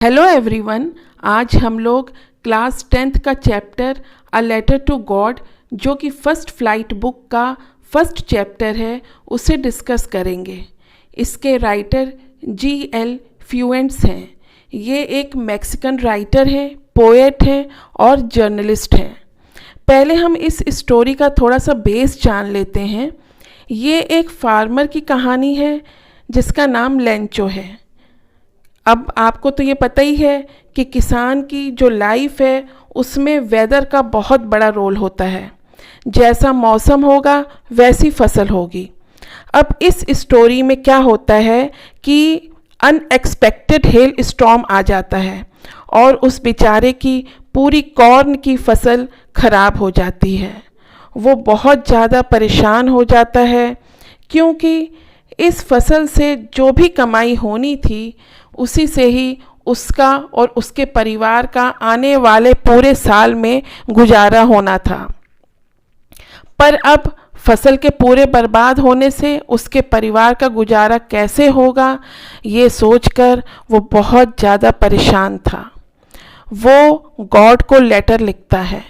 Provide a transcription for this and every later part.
Hello everyone. आज हम लोग क्लास 10th का chapter a letter to God जो कि फर्स्ट फ्लाइट बुक का फर्स्ट चैप्टर है उसे डिस्कस करेंगे। इसके राइटर G.L. फ्यूएंट्स हैं। ये एक मैक्सिकन राइटर हैं, पोएट हैं और जर्नलिस्ट हैं। पहले हम इस स्टोरी का थोड़ा सा बेस जान लेते हैं। ये एक फार्मर की कहानी है जिसका नाम लेंचो है। अब आपको तो ये पता ही है कि किसान की जो लाइफ है उसमें वेदर का बहुत बड़ा रोल होता है। जैसा मौसम होगा वैसी फसल होगी। अब इस स्टोरी में क्या होता है कि अनएक्सपेक्टेड हेल स्टॉर्म आ जाता है और उस बेचारे की पूरी कॉर्न की फसल खराब हो जाती है। वो बहुत ज़्यादा परेशान हो जाता है क्योंकि इस फसल से जो भी कमाई होनी थी उसी से ही उसका और उसके परिवार का आने वाले पूरे साल में गुजारा होना था। पर अब फसल के पूरे बर्बाद होने से उसके परिवार का गुजारा कैसे होगा ये सोचकर वो बहुत ज़्यादा परेशान था। वो गॉड को लेटर लिखता है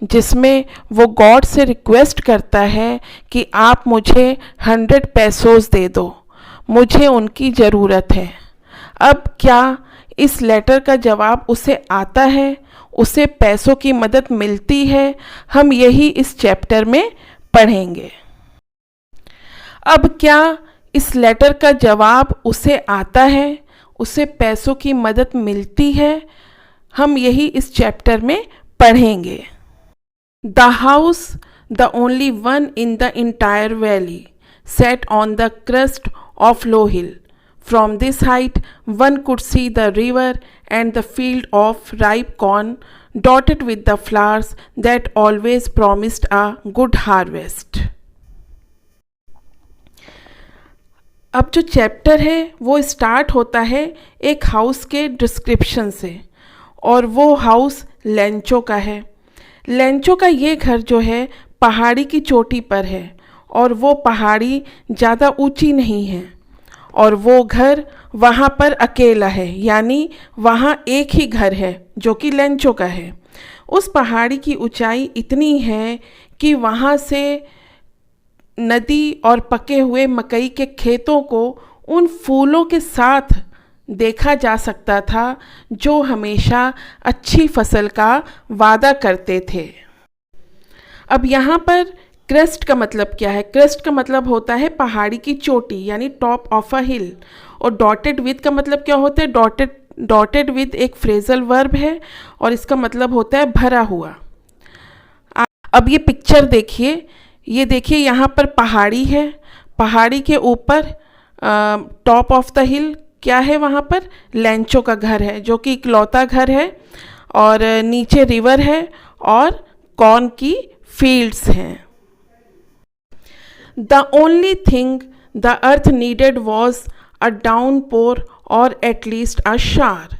जिसमें वो गॉड से रिक्वेस्ट करता है कि आप मुझे 100 पेसोस दे दो, मुझे उनकी ज़रूरत है। अब क्या इस लेटर का जवाब उसे आता है, उसे पैसों की मदद मिलती है, हम यही इस चैप्टर में पढ़ेंगे। अब क्या इस लेटर का जवाब उसे आता है, उसे पैसों की मदद मिलती है, हम यही इस चैप्टर में पढ़ेंगे। The house, the only one in the entire valley, set on the crest of low hill. From this height, one could see the river and the field of ripe corn dotted with the flowers that always promised a good harvest. अब जो chapter है वो start होता है एक house के description से और वो हाउस लेंचो का है। लेंचो का ये घर जो है पहाड़ी की चोटी पर है और वो पहाड़ी ज़्यादा ऊंची नहीं है और वो घर वहाँ पर अकेला है, यानी वहाँ एक ही घर है जो कि लेंचो का है। उस पहाड़ी की ऊंचाई इतनी है कि वहाँ से नदी और पके हुए मकई के खेतों को उन फूलों के साथ देखा जा सकता था जो हमेशा अच्छी फसल का वादा करते थे। अब यहाँ पर क्रेस्ट का मतलब क्या है? क्रेस्ट का मतलब होता है पहाड़ी की चोटी, यानी टॉप ऑफ अ हिल। और डॉटेड विद का मतलब क्या होता है? डॉटेड विद एक फ्रेजल वर्ब है और इसका मतलब होता है भरा हुआ। अब ये पिक्चर देखिए, ये देखिए यहाँ पर पहाड़ी है, पहाड़ी के ऊपर टॉप ऑफ द हिल क्या है? वहाँ पर लेंचो का घर है जो कि इकलौता घर है और नीचे रिवर है और कॉर्न की फील्ड्स हैं। The only thing the earth needed was a downpour or at least a shower.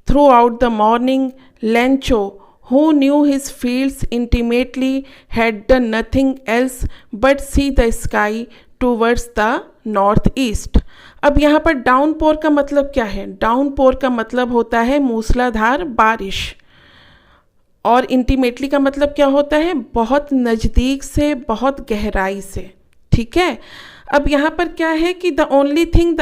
Throughout the morning, Lencho, who knew his fields intimately, had done nothing else but see the sky towards the northeast. अब यहाँ पर downpour का मतलब क्या है? Downpour का मतलब होता है मूसलाधार बारिश और इंटीमेटली का मतलब क्या होता है? बहुत नज़दीक से, बहुत गहराई से। ठीक है। अब यहाँ पर क्या है कि the only thing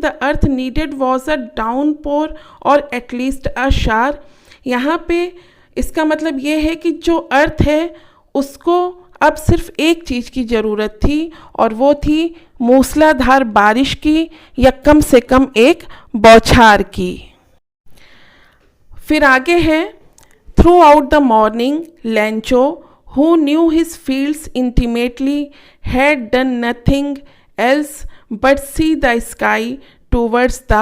the earth needed was a downpour और एटलीस्ट अ शार। यहाँ पे इसका मतलब ये है कि जो अर्थ है उसको अब सिर्फ एक चीज़ की ज़रूरत थी और वो थी मूसलाधार बारिश की या कम से कम एक बौछार की। फिर आगे है through out the morning Lencho, who knew his fields intimately, had done nothing else but see the sky towards the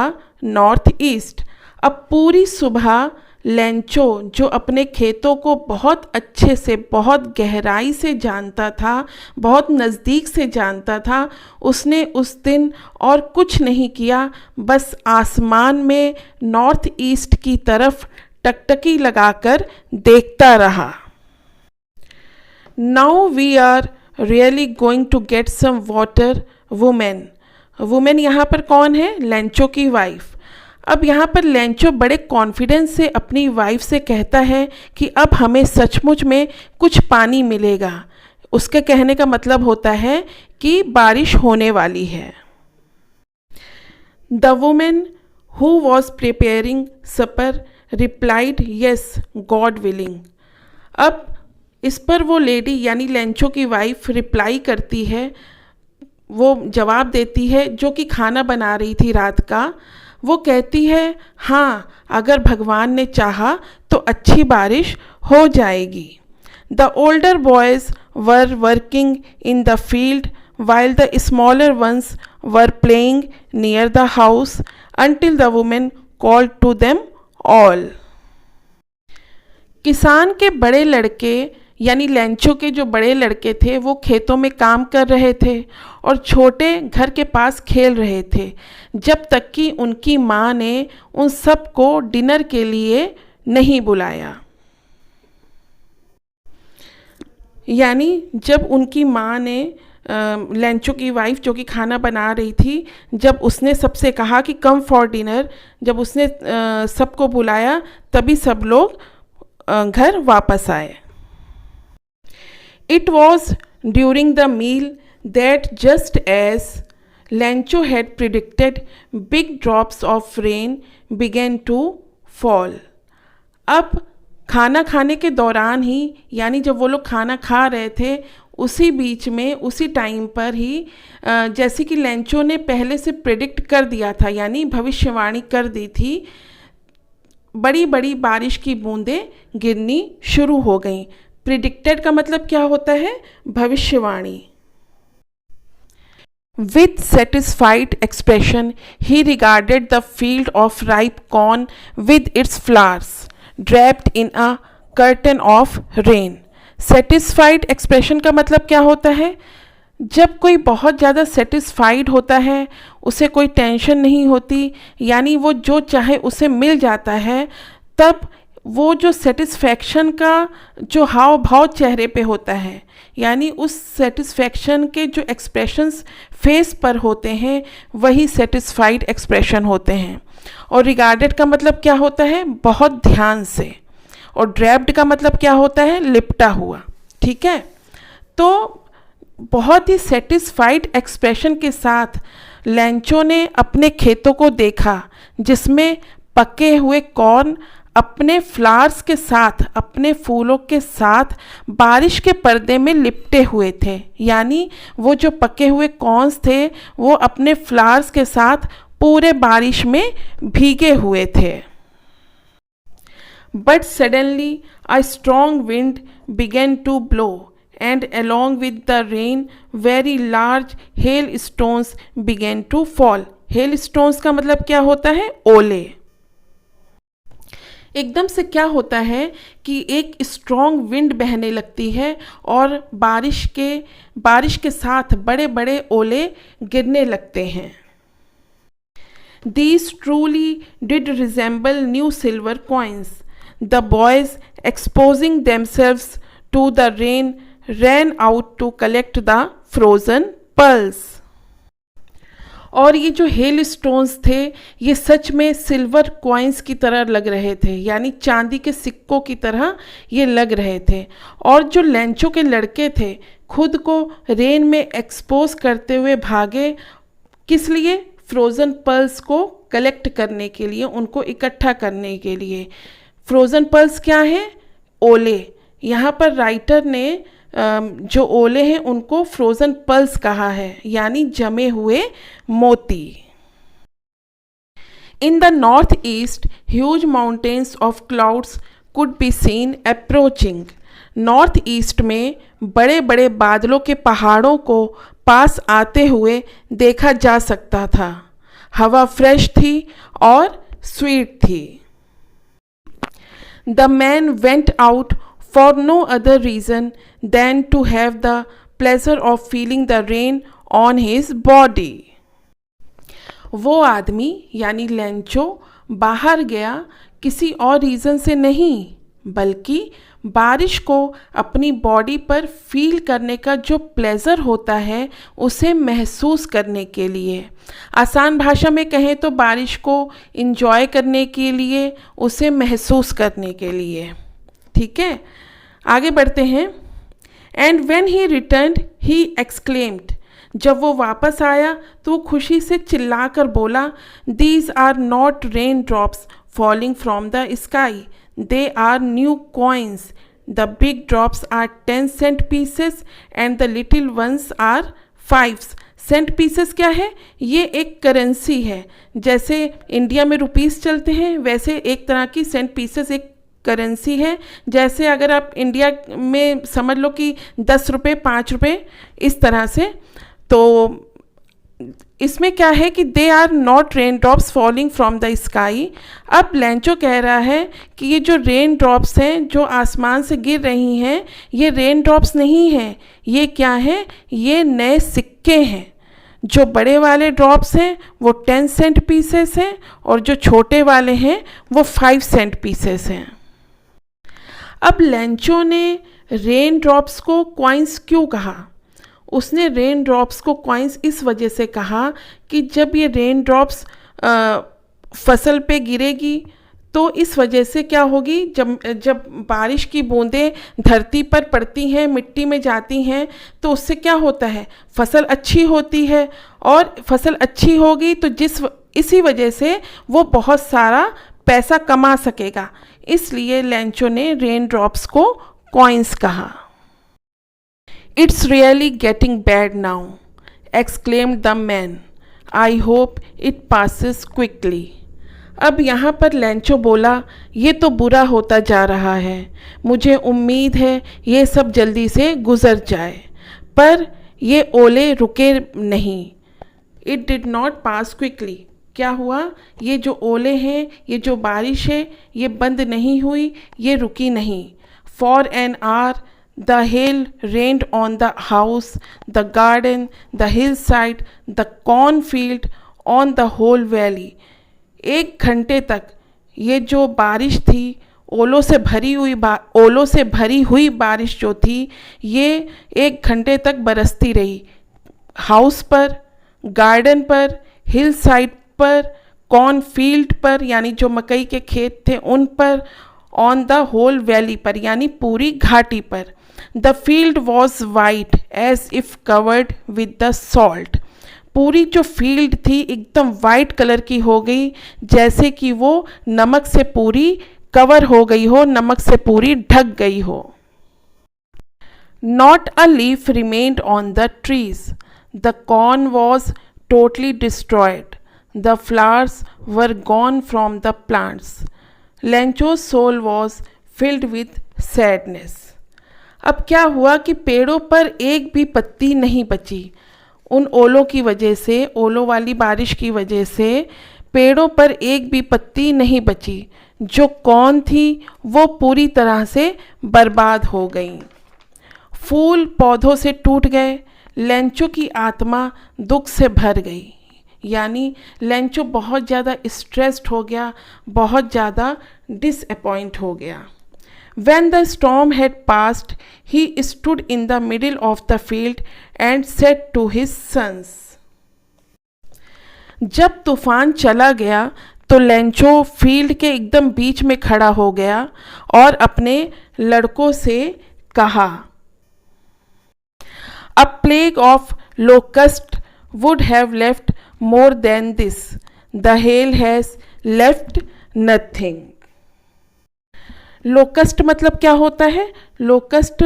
northeast. अब पूरी सुबह लेंचो जो अपने खेतों को बहुत अच्छे से, बहुत गहराई से जानता था, बहुत नज़दीक से जानता था, उसने उस दिन और कुछ नहीं किया, बस आसमान में नॉर्थ ईस्ट की तरफ टकटकी लगाकर देखता रहा। Now we are really going to get some water, woman. Women यहाँ पर कौन है? लेंचो की वाइफ। अब यहाँ पर लेंचो बड़े कॉन्फिडेंस से अपनी वाइफ से कहता है कि अब हमें सचमुच में कुछ पानी मिलेगा। उसके कहने का मतलब होता है कि बारिश होने वाली है। The women who was preparing supper replied yes God willing. अब इस पर वो लेडी यानी लेंचो की वाइफ रिप्लाई करती है, वो जवाब देती है जो कि खाना बना रही थी रात का। वो कहती है हाँ, अगर भगवान ने चाहा तो अच्छी बारिश हो जाएगी। The older boys were working in the field while the smaller ones were playing near the house until the woman called to them all. किसान के बड़े लड़के यानी लेंचो के जो बड़े लड़के थे वो खेतों में काम कर रहे थे और छोटे घर के पास खेल रहे थे, जब तक कि उनकी माँ ने उन सबको डिनर के लिए नहीं बुलाया। यानी जब उनकी माँ ने लेंचो की वाइफ जो कि खाना बना रही थी, जब उसने सबसे कहा कि कम फॉर डिनर, जब उसने सबको बुलाया तभी सब लोग घर वापस आए। It was during the meal that just as Lencho had predicted big drops of rain began to fall. अब खाना खाने के दौरान ही, यानी जब वो लोग खाना खा रहे थे उसी बीच में, उसी टाइम पर ही जैसे कि लेंचो ने पहले से प्रेडिक्ट कर दिया था यानी भविष्यवाणी कर दी थी, बड़ी बड़ी बारिश की बूंदें गिरनी शुरू हो गईं। प्रिडिक्टेड का मतलब क्या होता है? भविष्यवाणी। With satisfied expression, he regarded the field of ripe corn with its flowers, draped in a curtain of rain. Satisfied expression का मतलब क्या होता है? जब कोई बहुत ज़्यादा सेटिस्फाइड होता है, उसे कोई टेंशन नहीं होती, यानी वो जो चाहे उसे मिल जाता है, तब वो जो सेटिस्फैक्शन का जो हाव भाव चेहरे पे होता है, यानी उस सेटिस्फैक्शन के जो एक्सप्रेशंस फेस पर होते हैं वही सेटिस्फाइड एक्सप्रेशन होते हैं। और रिगार्डेड का मतलब क्या होता है? बहुत ध्यान से। और ड्रैप्ड का मतलब क्या होता है? लिपटा हुआ। ठीक है, तो बहुत ही सेटिस्फाइड एक्सप्रेशन के साथ लेंचो ने अपने खेतों को देखा जिसमें पके हुए कॉर्न अपने फ्लावर्स के साथ, अपने फूलों के साथ बारिश के पर्दे में लिपटे हुए थे। यानी वो जो पके हुए कॉर्न्स थे वो अपने फ्लावर्स के साथ पूरे बारिश में भीगे हुए थे। But suddenly a strong wind began to blow, and along with the rain very large hailstones began to fall. Hailstones का मतलब क्या होता है? ओले। एकदम से क्या होता है कि एक स्ट्रॉन्ग विंड बहने लगती है और बारिश के साथ बड़े बड़े ओले गिरने लगते हैं। These truly did resemble new silver coins. The boys, exposing themselves to the rain, ran out to collect the frozen pearls. और ये जो हेल स्टोन्स थे ये सच में सिल्वर कॉइन्स की तरह लग रहे थे, यानी चांदी के सिक्कों की तरह ये लग रहे थे। और जो लेंचो के लड़के थे खुद को रेन में एक्सपोज करते हुए भागे, किस लिए? फ्रोज़न पर्ल्स को कलेक्ट करने के लिए, उनको इकट्ठा करने के लिए। फ्रोज़न पर्ल्स क्या हैं? ओले। यहाँ पर राइटर ने जो ओले हैं उनको फ्रोज़न पर्ल्स कहा है, यानी जमे हुए मोती। In the north east huge mountains of clouds could be seen approaching. North east में बड़े बड़े बादलों के पहाड़ों को पास आते हुए देखा जा सकता था। हवा फ्रेश थी और स्वीट थी। The man went out for no other reason than to have the pleasure of feeling the rain on his body. वो आदमी यानी लेंचो बाहर गया किसी और रीज़न से नहीं, बल्कि बारिश को अपनी बॉडी पर फील करने का जो प्लेज़र होता है उसे महसूस करने के लिए। आसान भाषा में कहें तो बारिश को इंजॉय करने के लिए, उसे महसूस करने के लिए। ठीक है, आगे बढ़ते हैं। And when he returned he exclaimed, जब वो वापस आया तो वो खुशी से चिल्लाकर बोला, these are not rain drops falling from the sky, they are new coins, the big drops are 10 cent pieces and the little ones are 5 cent pieces. क्या है? ये एक करेंसी है। जैसे इंडिया में रुपीस चलते हैं वैसे एक तरह की सेंट पीसेस एक करेंसी है। जैसे अगर आप इंडिया में समझ लो कि 10 रुपये 5 रुपये इस तरह से। तो इसमें क्या है कि they are not rain drops falling from the sky. अब लेंचो कह रहा है कि ये जो रेन ड्रॉप्स हैं जो आसमान से गिर रही हैं, ये रेन ड्रॉप्स नहीं हैं। ये क्या है? ये नए सिक्के हैं। जो बड़े वाले ड्रॉप्स हैं वो 10 सेंट पीसेस हैं और जो छोटे वाले हैं वो 5 सेंट पीसेस हैं। अब लेंचो ने रेन ड्रॉप्स को कॉइन्स क्यों कहा? उसने रेन ड्रॉप्स को कॉइन्स इस वजह से कहा कि जब ये रेन ड्रॉप्स फसल पे गिरेगी तो इस वजह से क्या होगी, जब बारिश की बूंदें धरती पर पड़ती हैं, मिट्टी में जाती हैं, तो उससे क्या होता है, फसल अच्छी होती है। और फसल अच्छी होगी तो इसी वजह से वो बहुत सारा पैसा कमा सकेगा। इसलिए लेंचो ने रेन ड्रॉप्स को कॉइन्स कहा। It's really getting bad now, exclaimed the man, I hope it passes quickly. अब यहाँ पर लेंचो बोला, ये तो बुरा होता जा रहा है, मुझे उम्मीद है ये सब जल्दी से गुजर जाए। पर ये ओले रुके नहीं। It did not pass quickly. क्या हुआ? ये जो ओले हैं, ये जो बारिश है, ये बंद नहीं हुई, ये रुकी नहीं। For an hour the hail rained on the house, the garden, the hill side, the corn field, on the whole valley. 1 घंटे तक ये जो बारिश थी, ओलों से भरी हुई बारिश जो थी, ये 1 घंटे तक बरसती रही। हाउस पर, गार्डन पर, हिल साइड पर, कॉर्न फील्ड पर यानी जो मकई के खेत थे उन पर, ऑन द होल वैली पर यानी पूरी घाटी पर। The field was white as if covered with the salt. पूरी जो फील्ड थी एकदम वाइट कलर की हो गई, जैसे कि वो नमक से पूरी कवर हो गई हो, नमक से पूरी ढक गई हो। Not a leaf remained on the trees, the corn was totally destroyed, the flowers were gone from the plants, Lencho's soul was filled with sadness. अब क्या हुआ कि पेड़ों पर एक भी पत्ती नहीं बची। उन ओलों की वजह से, ओलों वाली बारिश की वजह से पेड़ों पर एक भी पत्ती नहीं बची। जो कॉर्न थी वो पूरी तरह से बर्बाद हो गई। फूल पौधों से टूट गए। लेंचो की आत्मा दुख से भर गई। यानी लेंचो बहुत ज़्यादा स्ट्रेस्ड हो गया, बहुत ज़्यादा डिसअपॉइंट हो गया। When the storm had passed, he stood in the middle of the field and said to his sons. जब तूफान चला गया तो लेंचो फील्ड के एकदम बीच में खड़ा हो गया और अपने लड़कों से कहा, A plague of locust would have left more than this. The hail has left nothing. Locust मतलब क्या होता है? लोकस्ट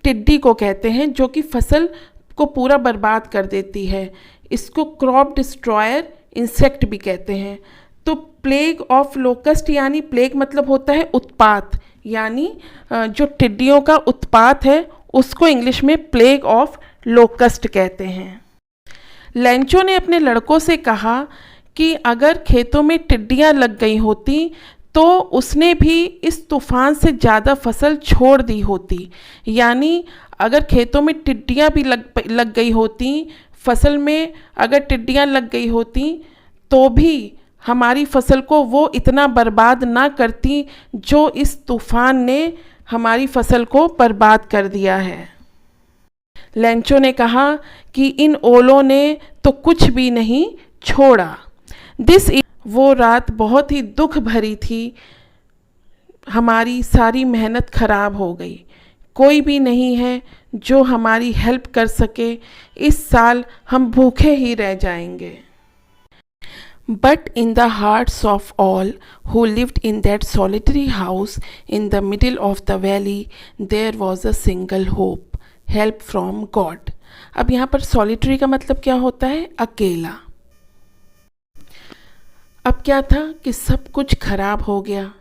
टिड्डी को कहते हैं जो कि फसल को पूरा बर्बाद कर देती है। इसको क्रॉप डिस्ट्रॉयर इंसेक्ट भी कहते हैं। तो प्लेग ऑफ लोकस्ट यानी प्लेग मतलब होता है उत्पात, यानी जो टिड्डियों का उत्पात है उसको इंग्लिश में प्लेग ऑफ लोकस्ट कहते हैं। लेंचो ने अपने लड़कों से कहा कि अगर खेतों में टिड्डियाँ लग गई होती तो उसने भी इस तूफ़ान से ज़्यादा फसल छोड़ दी होती। यानी अगर खेतों में टिड्डियाँ भी लग गई होती, फसल में अगर टिड्डियाँ लग गई होती तो भी हमारी फसल को वो इतना बर्बाद ना करती जो इस तूफान ने हमारी फसल को बर्बाद कर दिया है। लेंचो ने कहा कि इन ओलों ने तो कुछ भी नहीं छोड़ा। वो रात बहुत ही दुख भरी थी। हमारी सारी मेहनत खराब हो गई। कोई भी नहीं है जो हमारी हेल्प कर सके। इस साल हम भूखे ही रह जाएंगे। But in the hearts of all who lived in that solitary house in the middle of the valley, there was a single hope, help from God. अब यहाँ पर solitary का मतलब क्या होता है? अकेला। अब क्या था कि सब कुछ खराब हो गया।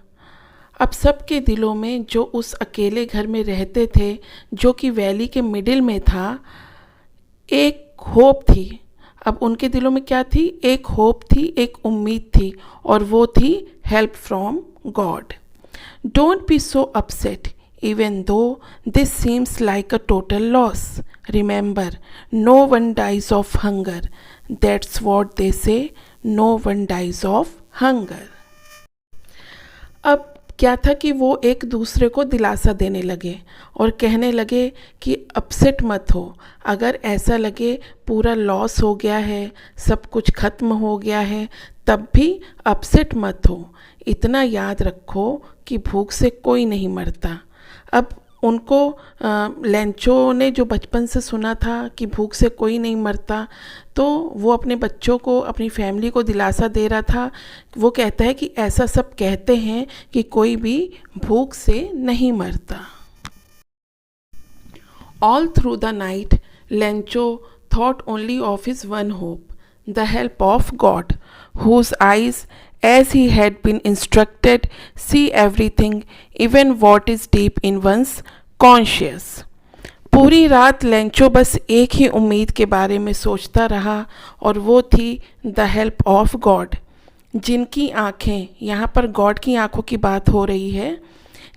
अब सबके दिलों में जो उस अकेले घर में रहते थे, जो कि वैली के मिडिल में था, एक होप थी। अब उनके दिलों में क्या थी? एक होप थी, एक उम्मीद थी, और वो थी help from God. Don't be so upset even though this seems like a total loss. Remember, no one dies of hunger. That's what they say, no one dies of hunger. अब क्या था कि वो एक दूसरे को दिलासा देने लगे और कहने लगे कि अपसेट मत हो। अगर ऐसा लगे पूरा लॉस हो गया है, सब कुछ खत्म हो गया है, तब भी अपसेट मत हो। इतना याद रखो कि भूख से कोई नहीं मरता। अब उनको लेंचो ने जो बचपन से सुना था कि भूख से कोई नहीं मरता, तो वो अपने बच्चों को, अपनी फैमिली को दिलासा दे रहा था। वो कहता है कि ऐसा सब कहते हैं कि कोई भी भूख से नहीं मरता। All through the night Lencho thought only of his one hope, the help of God, whose eyes, as he had been instructed, see everything, even what is deep in one's conscience. पूरी रात Lencho बस एक ही उम्मीद के बारे में सोचता रहा, और वो थी द हेल्प ऑफ गॉड, जिनकी आँखें, यहाँ पर गॉड की आँखों की बात हो रही है,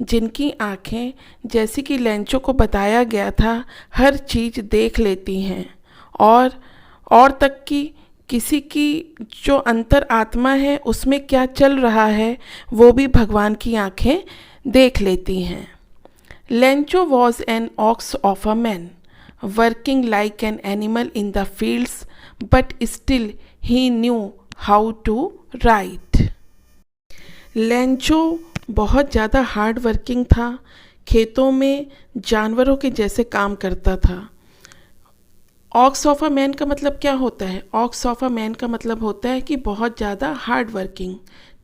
जिनकी आँखें, जैसे कि लेंचो को बताया गया था, हर चीज़ देख लेती हैं, और तक कि किसी की जो अंतर आत्मा है उसमें क्या चल रहा है वो भी भगवान की आँखें देख लेती हैं। Lencho was an ox of a man, working like an animal in the fields, but still he knew how to write. Lencho बहुत ज़्यादा हार्ड वर्किंग था, खेतों में जानवरों के जैसे काम करता था। ऑक्स ऑफ अ मैन का मतलब क्या होता है? ऑक्स ऑफ अ मैन का मतलब होता है कि बहुत ज़्यादा हार्ड वर्किंग।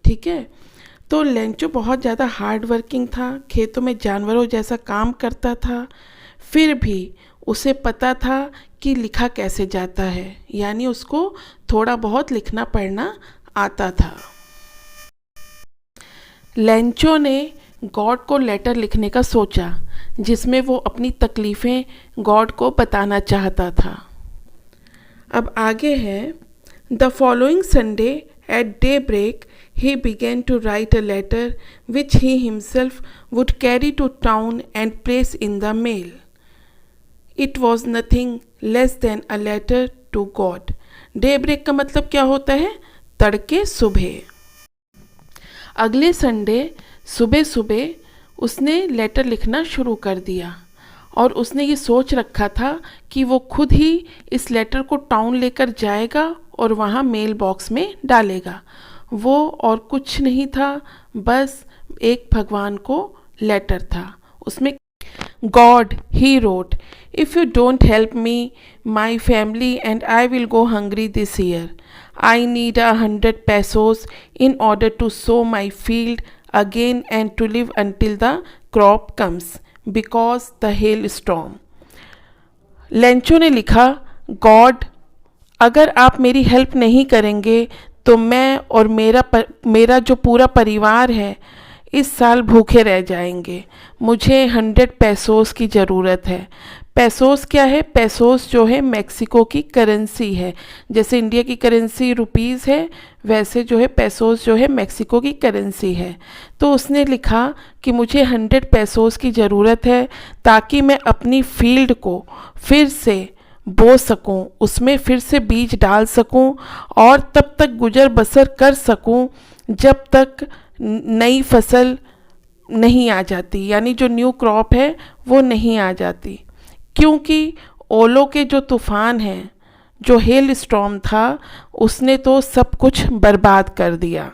ठीक है, तो लेंचो बहुत ज़्यादा हार्ड वर्किंग था, खेतों में जानवरों जैसा काम करता था, फिर भी उसे पता था कि लिखा कैसे जाता है, यानी उसको थोड़ा बहुत लिखना पढ़ना आता था। लेंचो ने गॉड को लेटर लिखने का सोचा, जिसमें वो अपनी तकलीफ़ें गॉड को बताना चाहता था। अब आगे है, the following Sunday at daybreak he began to write a letter which he himself would carry to town and place in the mail. It was nothing less than a letter to God. Daybreak का मतलब क्या होता है? तड़के सुबह। अगले Sunday सुबह सुबह उसने लेटर लिखना शुरू कर दिया, और उसने ये सोच रखा था कि वो खुद ही इस लेटर को टाउन लेकर जाएगा और वहाँ मेल बॉक्स में डालेगा। वो और कुछ नहीं था, बस एक भगवान को लेटर था। उसमें God he wrote, if you don't help me my family and I will go hungry this year. I need 100 pesos in order to sow my field again and to live until the crop comes because the hailstorm. Lencho ने लिखा, God, अगर आप मेरी help नहीं करेंगे तो मैं और मेरा जो पूरा परिवार है इस साल भूखे रह जाएंगे। मुझे 100 pesos की ज़रूरत है। पैसोस क्या है? पैसोस जो है मेक्सिको की करेंसी है। जैसे इंडिया की करेंसी रुपीज़ है, वैसे जो है पैसोस जो है मेक्सिको की करेंसी है। तो उसने लिखा कि मुझे 100 pesos की ज़रूरत है ताकि मैं अपनी फील्ड को फिर से बो सकूं, उसमें फिर से बीज डाल सकूं और तब तक गुजर बसर कर सकूं जब तक नई फसल नहीं आ जाती, यानी जो न्यू क्रॉप है वो नहीं आ जाती। क्योंकि ओलों के जो तूफ़ान हैं, जो हेल स्टॉर्म था, उसने तो सब कुछ बर्बाद कर दिया।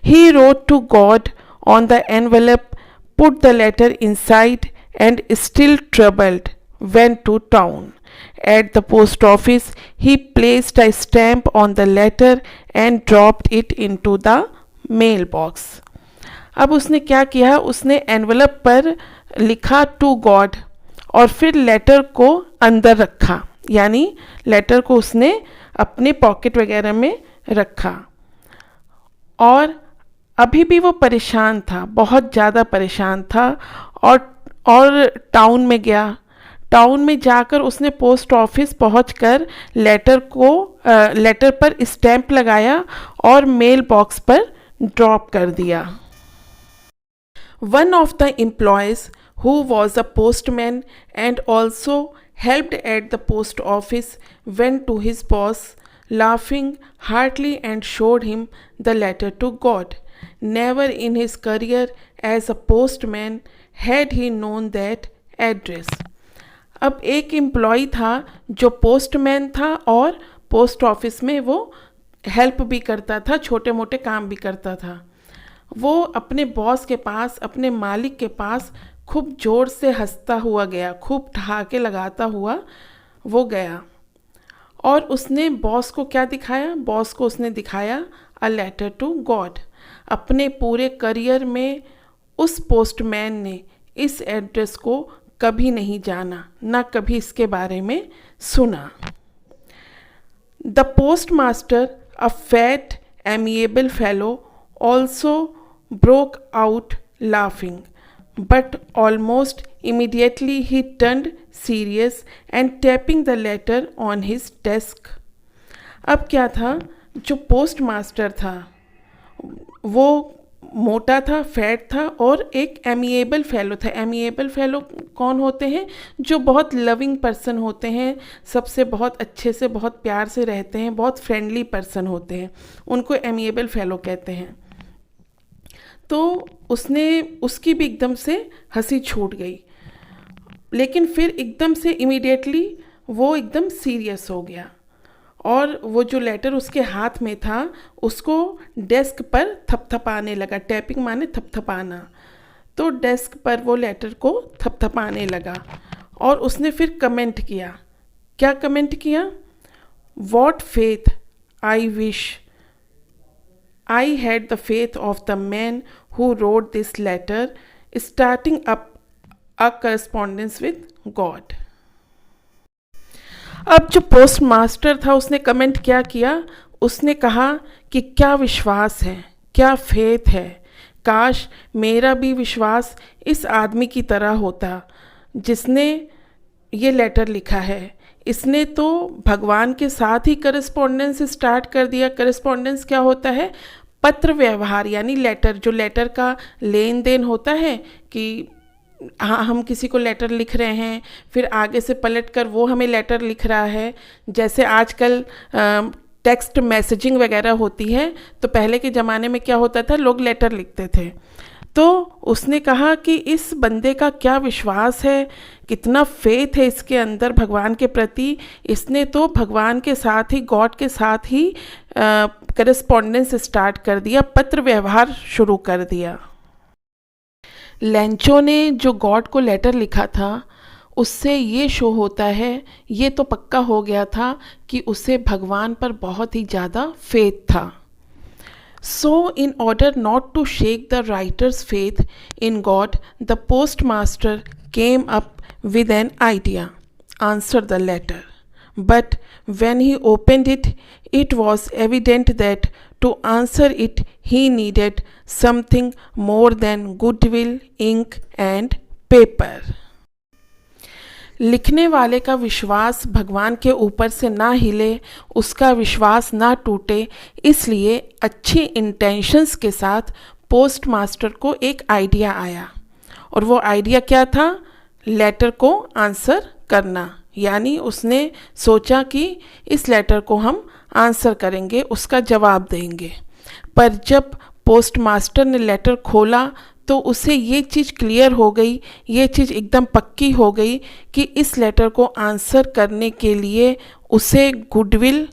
He wrote to God on the envelope, put the letter inside, and still troubled, went to town. At the post office, he placed a stamp on the letter and dropped it into the mailbox. अब उसने क्या किया, उसने envelope पर लिखा to God और फिर letter को अंदर रखा, यानी लेटर को उसने अपने पॉकेट वगैरह में रखा। और अभी भी वो परेशान था, बहुत ज़्यादा परेशान था, और टाउन में गया। टाउन में जाकर उसने पोस्ट ऑफिस पहुंचकर लेटर पर स्टैंप लगाया और मेल बॉक्स पर ड्रॉप कर दिया। One of the employees, who was a postman and also helped at the post office, went to his boss, laughing heartily, and showed him the letter to God. Never in his career as a postman had he known that address. अब एक employ था जो postman था और post office में वो help भी करता था, छोटे मोटे काम भी करता था। वो अपने बॉस के पास, अपने मालिक के पास खूब ज़ोर से हंसता हुआ गया, खूब ठहाके लगाता हुआ वो गया। और उसने बॉस को क्या दिखाया? बॉस को उसने दिखाया अ लेटर टू गॉड। अपने पूरे करियर में उस पोस्टमैन ने इस एड्रेस को कभी नहीं जाना, ना कभी इसके बारे में सुना। The post master, a fat amiable fellow, also broke out laughing, but almost immediately he turned serious and tapping the letter on his desk. अब क्या था, जो पोस्ट मास्टर था वो मोटा था, फैट था और एक एमिएबल फेलो था। एमिएबल फेलो कौन होते हैं? जो बहुत लविंग पर्सन होते हैं, सबसे बहुत अच्छे से, बहुत प्यार से रहते हैं, बहुत फ्रेंडली पर्सन होते हैं, उनको एमिएबल फेलो कहते हैं। तो उसकी भी एकदम से हंसी छूट गई, लेकिन फिर एकदम से इमीडिएटली वो एकदम सीरियस हो गया और वो जो लेटर उसके हाथ में था उसको डेस्क पर थपथपाने लगा। टैपिंग माने थपथपाना, तो डेस्क पर वो लेटर को थपथपाने लगा और उसने फिर कमेंट किया। क्या कमेंट किया? What faith I wish I had the faith of the man who wrote this letter, starting up a correspondence with God. अब जो पोस्ट मास्टर था उसने कमेंट क्या किया? उसने कहा कि क्या विश्वास है, क्या फेथ है, काश मेरा भी विश्वास इस आदमी की तरह होता जिसने ये लेटर लिखा है। इसने तो भगवान के साथ ही करस्पॉन्डेंस स्टार्ट कर दिया। करस्पॉन्डेंस क्या होता है? पत्र व्यवहार, यानी लेटर, जो लेटर का लेन देन होता है कि हाँ, हम किसी को लेटर लिख रहे हैं, फिर आगे से पलट कर वो हमें लेटर लिख रहा है। जैसे आजकल टेक्स्ट मैसेजिंग वगैरह होती है, तो पहले के ज़माने में क्या होता था, लोग लेटर लिखते थे। तो उसने कहा कि इस बंदे का क्या विश्वास है, कितना फेथ है इसके अंदर भगवान के प्रति। इसने तो भगवान के साथ ही, गॉड के साथ ही करस्पॉन्डेंस स्टार्ट कर दिया, पत्र व्यवहार शुरू कर दिया। लेंचो ने जो गॉड को लेटर लिखा था उससे ये शो होता है, ये तो पक्का हो गया था कि उसे भगवान पर बहुत ही ज़्यादा फेथ था। So, in order not to shake the writer's faith in God, the postmaster came up with an idea: answer the letter. But when he opened it, it was evident that to answer it he needed something more than goodwill, ink and paper. लिखने वाले का विश्वास भगवान के ऊपर से ना हिले, उसका विश्वास ना टूटे, इसलिए अच्छी इंटेंशंस के साथ पोस्ट मास्टर को एक आइडिया आया। और वो आइडिया क्या था? लेटर को आंसर करना, यानी उसने सोचा कि इस लेटर को हम आंसर करेंगे, उसका जवाब देंगे। पर जब पोस्ट मास्टर ने लेटर खोला तो उसे ये चीज़ क्लियर हो गई, ये चीज़ एकदम पक्की हो गई कि इस लेटर को आंसर करने के लिए उसे गुडविल,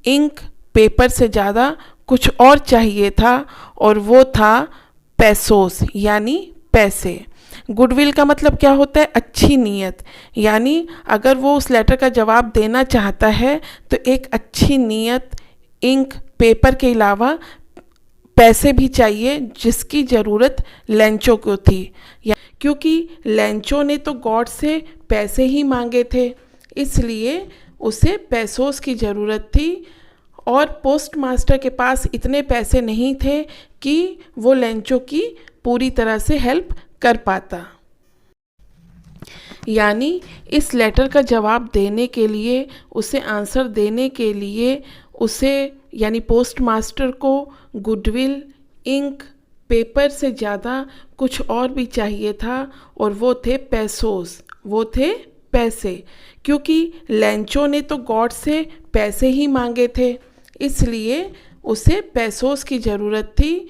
इंक, पेपर से ज़्यादा कुछ और चाहिए था, और वो था पैसोस यानी पैसे। गुडविल का मतलब क्या होता है? अच्छी नीयत। यानी अगर वो उस लेटर का जवाब देना चाहता है तो एक अच्छी नीयत, इंक, पेपर के अलावा पैसे भी चाहिए, जिसकी ज़रूरत लेंचो को थी। क्योंकि लेंचो ने तो गॉड से पैसे ही मांगे थे, इसलिए उसे पैसोस की ज़रूरत थी, और पोस्ट मास्टर के पास इतने पैसे नहीं थे कि वो लेंचो की पूरी तरह से हेल्प कर पाता। यानी इस लेटर का जवाब देने के लिए, उसे आंसर देने के लिए उसे यानी पोस्ट मास्टर को गुडविल, इंक, पेपर से ज़्यादा कुछ और भी चाहिए था, और वो थे पैसोस, वो थे पैसे। क्योंकि लेंचो ने तो गॉड से पैसे ही मांगे थे, इसलिए उसे पैसोस की ज़रूरत थी,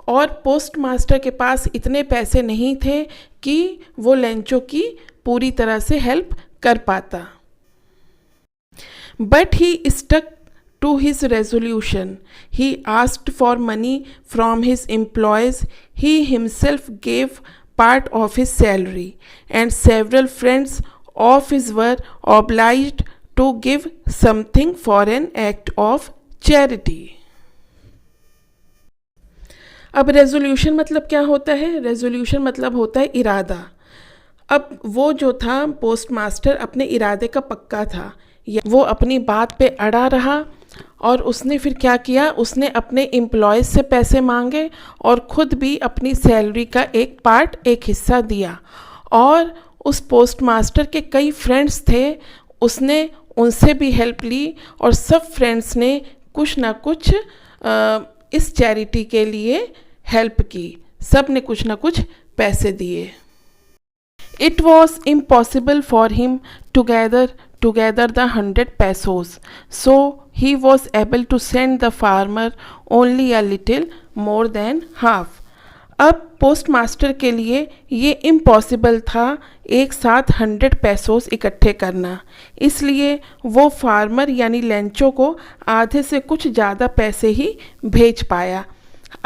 और पोस्ट मास्टर के पास इतने पैसे नहीं थे कि वो लेंचो की पूरी तरह से हेल्प कर पाता। But he stuck to his resolution. He asked for money from his employees. He himself gave part of his salary, and several friends of his were obliged to give something for an act of charity. अब resolution मतलब क्या होता है? Resolution मतलब होता है इरादा। अब वो जो था पोस्ट मास्टर अपने इरादे का पक्का था, वो अपनी बात पे अड़ा रहा, और उसने फिर क्या किया? उसने अपने एम्प्लॉयज़ से पैसे मांगे और ख़ुद भी अपनी सैलरी का एक पार्ट, एक हिस्सा दिया। और उस पोस्ट मास्टर के कई फ्रेंड्स थे, उसने उनसे भी हेल्प ली, और सब फ्रेंड्स ने कुछ ना कुछ इस चैरिटी के लिए हेल्प की। सब ने कुछ ना कुछ पैसे दिए। It was impossible for him to gather the 100 pesos, so he was able to send the farmer only a little more than half. अब पोस्ट मास्टर के लिए ये इम्पॉसिबल था एक साथ 100 पैसोस इकट्ठे करना, इसलिए वो फार्मर यानी लेंचो को आधे से कुछ ज़्यादा पैसे ही भेज पाया।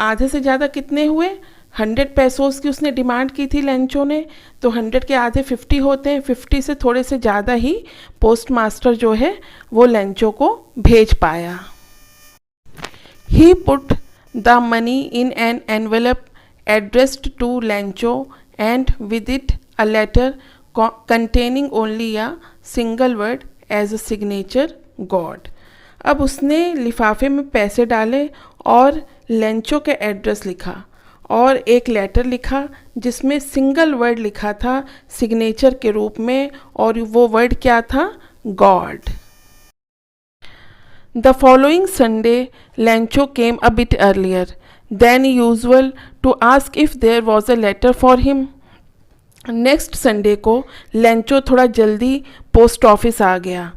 आधे से ज़्यादा कितने हुए? 100 पैसोस की उसने डिमांड की थी लेंचो ने, तो 100 के आधे 50 होते हैं, 50 से थोड़े से ज़्यादा ही पोस्ट मास्टर जो है वो लेंचो को भेज पाया। He put the money in an envelope addressed to Lencho, and with it a letter containing only a single word as a signature, God. अब उसने लिफाफे में पैसे डाले और लेंचो के एड्रेस लिखा, और एक लेटर लिखा जिसमें सिंगल वर्ड लिखा था सिग्नेचर के रूप में, और वो वर्ड क्या था? God. The following Sunday Lencho came a bit earlier than usual to ask if there was a letter for him. Next Sunday को लेंचो थोड़ा जल्दी पोस्ट ऑफिस आ गया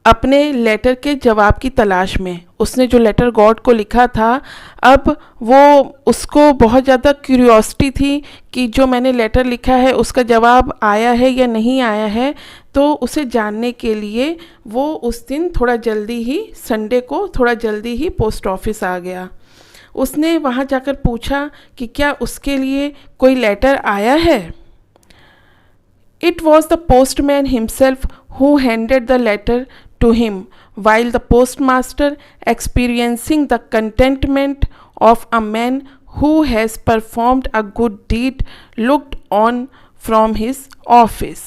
अपने लेटर के जवाब की तलाश में। उसने जो लेटर गॉड को लिखा था, अब वो उसको बहुत ज़्यादा क्यूरियोसिटी थी कि जो मैंने लेटर लिखा है उसका जवाब आया है या नहीं आया है, तो उसे जानने के लिए वो उस दिन थोड़ा जल्दी ही, संडे को थोड़ा जल्दी ही पोस्ट ऑफिस आ गया। उसने वहाँ जाकर पूछा कि क्या उसके लिए कोई लेटर आया है। It was the postman himself who handed the letter to him, while the postmaster, experiencing the contentment of a man who has performed a good deed, looked on from his office.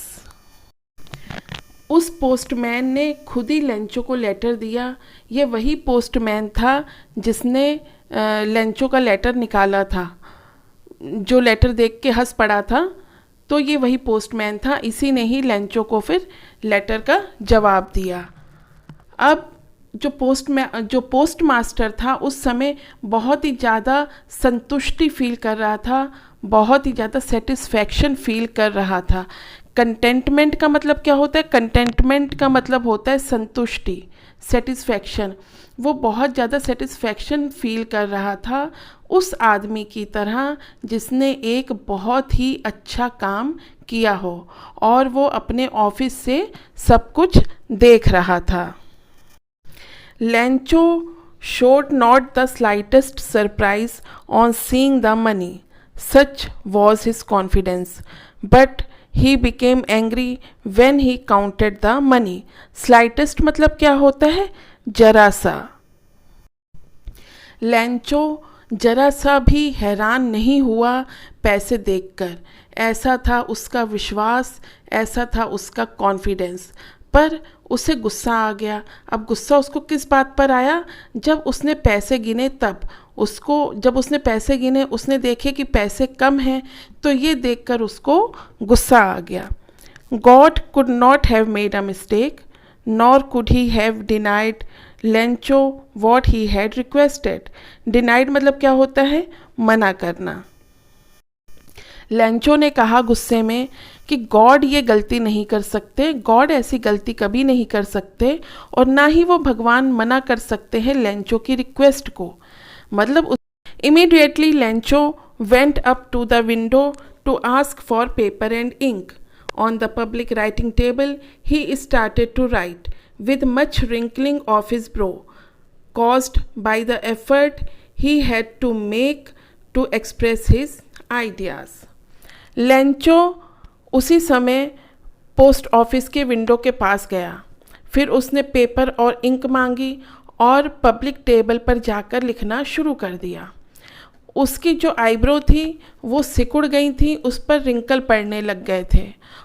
उस postman ने खुद ही Lencho को letter दिया। ये वही postman था जिसने Lencho का लेटर निकाला था, जो लेटर देख के हंस पड़ा था, तो ये वही पोस्टमैन था। इसी ने ही लेंचो को फिर लेटर का जवाब दिया। अब जो पोस्ट मास्टर था उस समय बहुत ही ज़्यादा संतुष्टि फील कर रहा था, बहुत ही ज़्यादा सेटिस्फैक्शन फील कर रहा था। कंटेंटमेंट का मतलब क्या होता है? कंटेंटमेंट का मतलब होता है संतुष्टि, सेटिस्फैक्शन। वो बहुत ज़्यादा सेटिस्फैक्शन फील कर रहा था उस आदमी की तरह जिसने एक बहुत ही अच्छा काम किया हो और वो अपने ऑफिस से सब कुछ देख रहा था। Lencho showed not the slightest surprise on seeing the money. Such was his confidence. But he became angry when he counted the money. Slightest मतलब क्या होता है? जरा सा। लेंचो जरा सा भी हैरान नहीं हुआ पैसे देखकर। ऐसा था उसका विश्वास, ऐसा था उसका कॉन्फिडेंस। पर उसे गुस्सा आ गया। अब गुस्सा उसको किस बात पर आया? जब उसने पैसे गिने तब जब उसने पैसे गिने उसने देखे कि पैसे कम हैं, तो ये देखकर उसको गुस्सा आ गया। God could not have made a mistake, nor could he have denied Lencho what he had requested. Denied मतलब क्या होता है? मना करना। लेंचो ने कहा गुस्से में कि गॉड ये गलती नहीं कर सकते, गॉड ऐसी गलती कभी नहीं कर सकते और ना ही वो भगवान मना कर सकते हैं लेंचो की रिक्वेस्ट को। मतलब immediately Lencho went up to the window to ask for paper and ink. On the public writing table he started to write with much wrinkling of his brow, caused by the effort he had to make to express his ideas. Lencho उसी समय post office के window के पास गया। फिर उसने paper और ink मांगी और पब्लिक टेबल पर जाकर लिखना शुरू कर दिया। उसकी जो आईब्रो थी वो सिकुड़ गई थी, उस पर रिंकल पड़ने लग गए थे।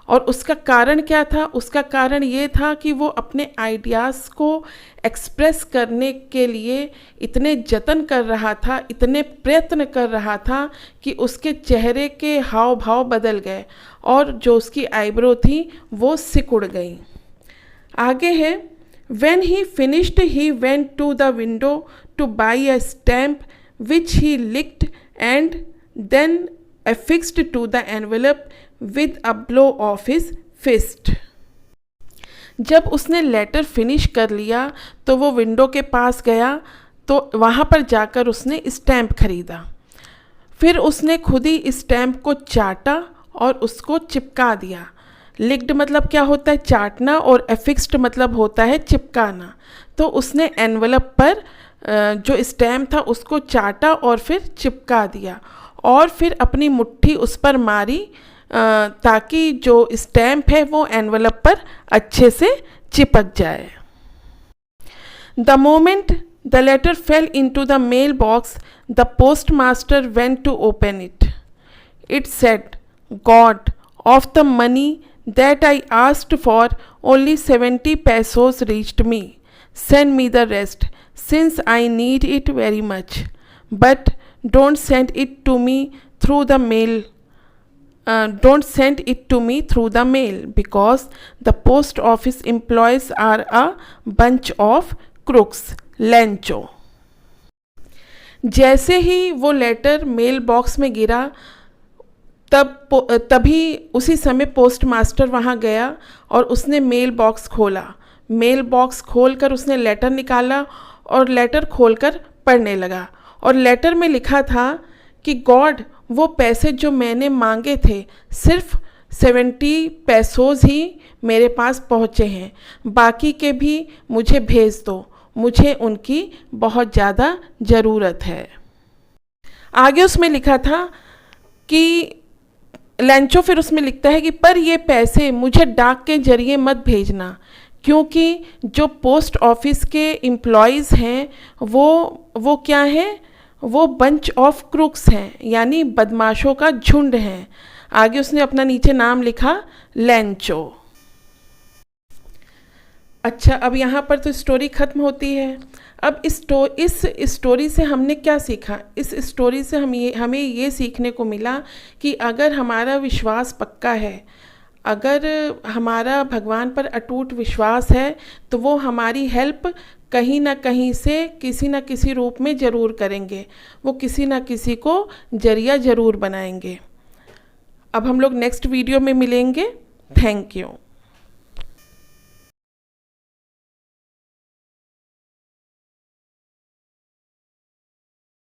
और उसका कारण क्या था? उसका कारण ये था कि वो अपने आइडियाज़ को एक्सप्रेस करने के लिए इतने जतन कर रहा था, इतने प्रयत्न कर रहा था कि उसके चेहरे के हाव भाव बदल गए और जो उसकी आईब्रो थी वो सिकुड़ गई। आगे है, When he finished he went to the window to buy a stamp which he licked and then affixed to the envelope with a blow of his fist. जब उसने लेटर फिनिश कर लिया तो वो विंडो के पास गया, तो वहाँ पर जाकर उसने स्टैम्प खरीदा। फिर उसने खुद ही स्टैम्प को चाटा और उसको चिपका दिया। लिक्ड मतलब क्या होता है? चाटना, और एफिक्स्ड मतलब होता है चिपकाना। तो उसने एनवलप पर जो स्टैम्प था उसको चाटा और फिर चिपका दिया और फिर अपनी मुट्ठी उस पर मारी ताकि जो स्टैम्प है वो एनवलप पर अच्छे से चिपक जाए। The moment the letter fell into the mail box the post master went to open it. It said, God, of the money that I asked for only 70 pesos reached me. Send me the rest since I need it very much. But don't send it to me through the mail. Don't send it to me through the mail because the post office employees are a bunch of crooks. Lencho. जैसे ही वो letter mail box में गिरा तभी उसी समय post master वहाँ गया और उसने मेल बॉक्स खोला। मेल बॉक्स खोलकर उसने लेटर निकाला और लेटर खोलकर पढ़ने लगा। और लेटर में लिखा था कि गॉड, वो पैसे जो मैंने मांगे थे सिर्फ 70 पैसोज ही मेरे पास पहुँचे हैं, बाकी के भी मुझे भेज दो, मुझे उनकी बहुत ज़्यादा ज़रूरत है। आगे उसमें लिखा था कि लेंचो फिर उसमें लिखता है कि पर ये पैसे मुझे डाक के ज़रिए मत भेजना, क्योंकि जो पोस्ट ऑफिस के एम्प्लॉयज़ हैं वो क्या हैं? वो बंच ऑफ क्रूक्स हैं, यानी बदमाशों का झुंड हैं। आगे उसने अपना नीचे नाम लिखा, लेंचो। अच्छा, अब यहाँ पर तो स्टोरी ख़त्म होती है। अब इस स्टोरी से हमने क्या सीखा? इस स्टोरी से हमें ये सीखने को मिला कि अगर हमारा विश्वास पक्का है, अगर हमारा भगवान पर अटूट विश्वास है, तो वो हमारी हेल्प कहीं ना कहीं से किसी न किसी रूप में ज़रूर करेंगे। वो किसी न किसी को जरिया ज़रूर बनाएंगे। अब हम लोग नेक्स्ट वीडियो में मिलेंगे। Thank you.